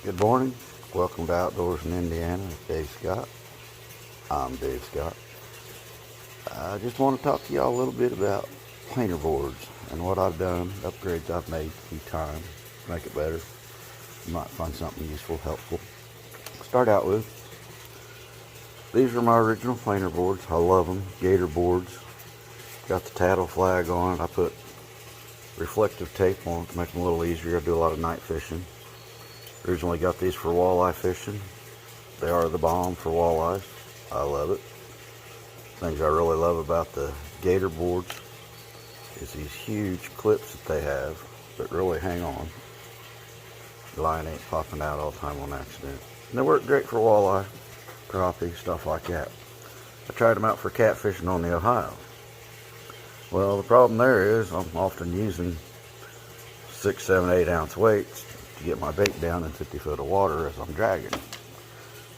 Good morning. Welcome to Outdoors in Indiana with Dave Scott. I'm Dave Scott. I just want to talk to y'all a little bit about planer boards and what I've done, upgrades I've made a few times to make it better. You might find something useful, helpful. Start out with, these are my original planer boards. I love them. Gator boards. Got the tattle flag on it. I put reflective tape on it to make them a little easier. I do a lot of night fishing. Originally got these for walleye fishing. They are the bomb for walleyes. I love it. Things I really love about the Gator boards is these huge clips that they have that really hang on. The line ain't popping out all the time on accident. And they work great for walleye, crappie, stuff like that. I tried them out for catfishing on the Ohio. Well, the problem there is I'm often using 6, 7, 8 ounce weights to get my bait down in 50 foot of water as I'm dragging.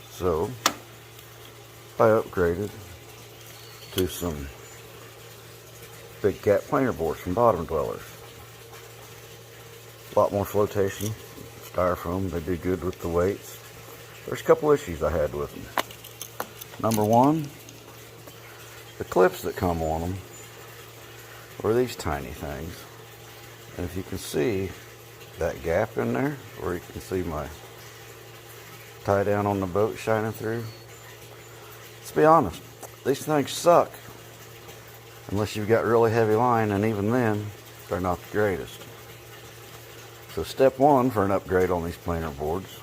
So I upgraded to some Big Cat planer boards from Bottom Dwellers. A lot more flotation, styrofoam. They do good with the weights. There's a couple issues I had with them. Number one, the clips that come on them are these tiny things. And if you can see that gap in there, where you can see my tie down on the boat shining through, let's be honest, these things suck unless you've got really heavy line, and even then they're not the greatest. So step one for an upgrade on these planer boards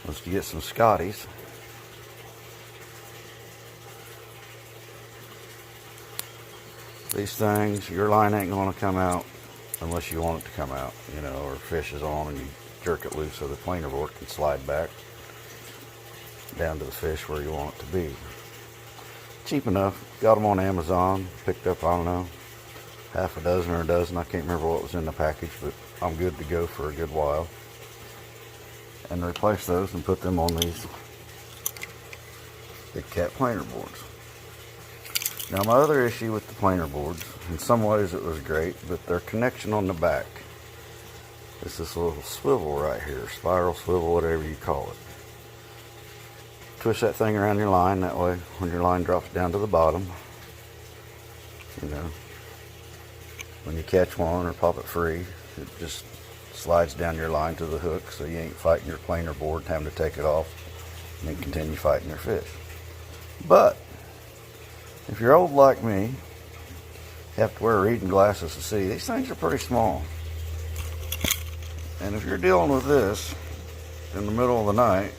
was to get some Scotties. These things, your line ain't going to come out unless you want it to come out, you know, or fish is on and you jerk it loose so the planer board can slide back down to the fish where you want it to be. Cheap enough. Got them on Amazon. Picked up, I don't know, half a dozen or a dozen. I can't remember what was in the package, but I'm good to go for a good while. And replace those and put them on these Big Cat planer boards. Now my other issue with the planer boards, in some ways it was great, but their connection on the back is this little swivel right here, spiral swivel, whatever you call it. Twist that thing around your line, that way when your line drops down to the bottom, you know, when you catch one or pop it free, it just slides down your line to the hook, so you ain't fighting your planer board and having to take it off and then continue fighting your fish. But if you're old like me, you have to wear reading glasses to see. These things are pretty small. And if you're dealing with this in the middle of the night,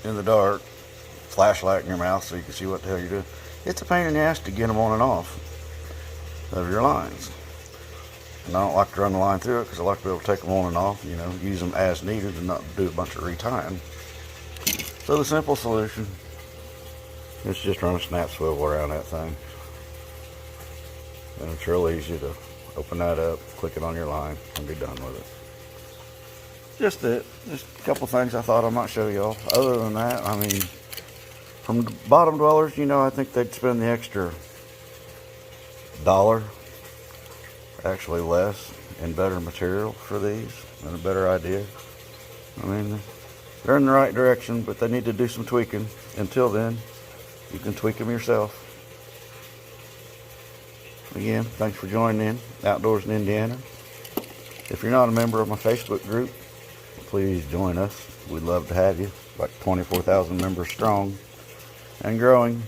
in the dark, flashlight in your mouth so you can see what the hell you're doing, it's a pain in the ass to get them on and off of your lines. And I don't like to run the line through it because I like to be able to take them on and off, you know, use them as needed and not do a bunch of retying. So the simple solution is just run a snap swivel around that thing. And it's real easy to open that up, click it on your line, and be done with it. Just a couple things I thought I might show y'all. Other than that, I mean, from Bottom Dwellers, you know, I think they'd spend the extra $1, actually less, in better material for these and a better idea. I mean, they're in the right direction, but they need to do some tweaking. Until then, you can tweak them yourself. Again, thanks for joining in Outdoors in Indiana. If you're not a member of my Facebook group, please join us. We'd love to have you. Like 24,000 members strong and growing.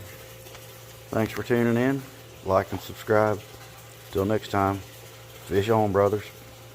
Thanks for tuning in. Like and subscribe. Till next time, fish on, brothers.